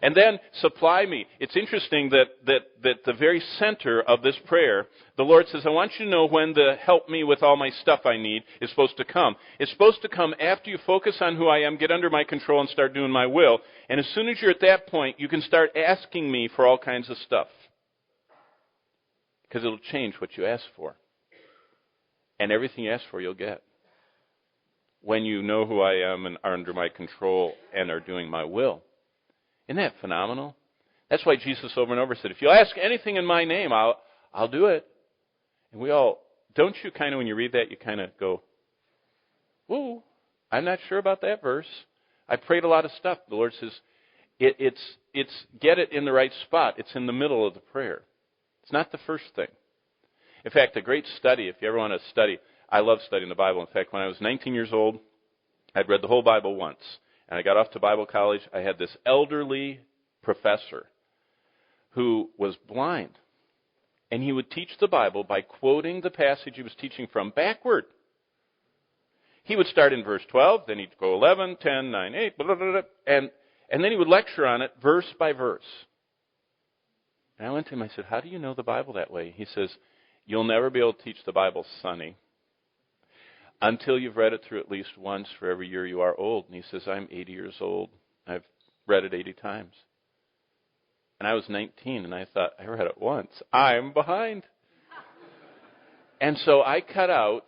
And then supply me. It's interesting that the very center of this prayer, the Lord says, I want you to know when the help me with all my stuff I need is supposed to come. It's supposed to come after you focus on who I am, get under my control, and start doing my will. And as soon as you're at that point, you can start asking me for all kinds of stuff. Because it'll change what you ask for. And everything you ask for, you'll get. When you know who I am and are under my control and are doing my will. Isn't that phenomenal? That's why Jesus over and over said, if you ask anything in my name, I'll do it. And we all, don't you kind of, when you read that, you kind of go, whoa, I'm not sure about that verse. I prayed a lot of stuff. The Lord says, it's get it in the right spot. It's in the middle of the prayer. It's not the first thing. In fact, a great study, if you ever want to study, I love studying the Bible. In fact, when I was 19 years old, I'd read the whole Bible once. And I got off to Bible college. I had this elderly professor who was blind. And he would teach the Bible by quoting the passage he was teaching from backward. He would start in verse 12, then he'd go 11, 10, 9, 8, blah, blah, blah, and then he would lecture on it verse by verse. And I went to him, I said, how do you know the Bible that way? He says, you'll never be able to teach the Bible, sonny, until you've read it through at least once for every year you are old. And he says, I'm 80 years old. I've read it 80 times. And I was 19, and I thought, I read it once. I'm behind. And so I cut out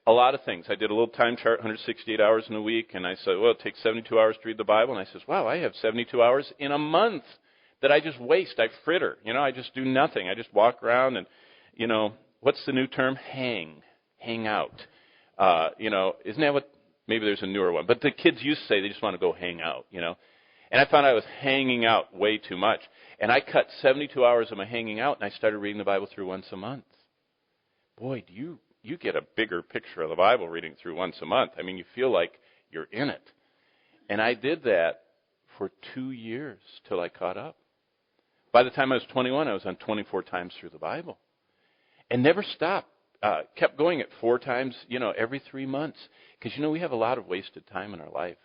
a lot of things. I did a little time chart, 168 hours in a week, and I said, well, it takes 72 hours to read the Bible. And I says, wow, I have 72 hours in a month that I just waste. I fritter. I just do nothing. I just walk around and, what's the new term? Hang out. Isn't that what, maybe there's a newer one, but the kids used to say they just want to go hang out, And I found I was hanging out way too much. And I cut 72 hours of my hanging out, and I started reading the Bible through once a month. Boy, do you get a bigger picture of the Bible reading through once a month. I mean, you feel like you're in it. And I did that for 2 years till I caught up. By the time I was 21, I was on 24 times through the Bible. And never stopped. Kept going at 4 times, every 3 months. Because, we have a lot of wasted time in our life.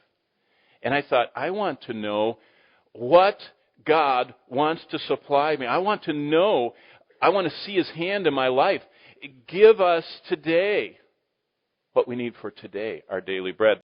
And I thought, I want to know what God wants to supply me. I want to see His hand in my life. Give us today what we need for today, our daily bread.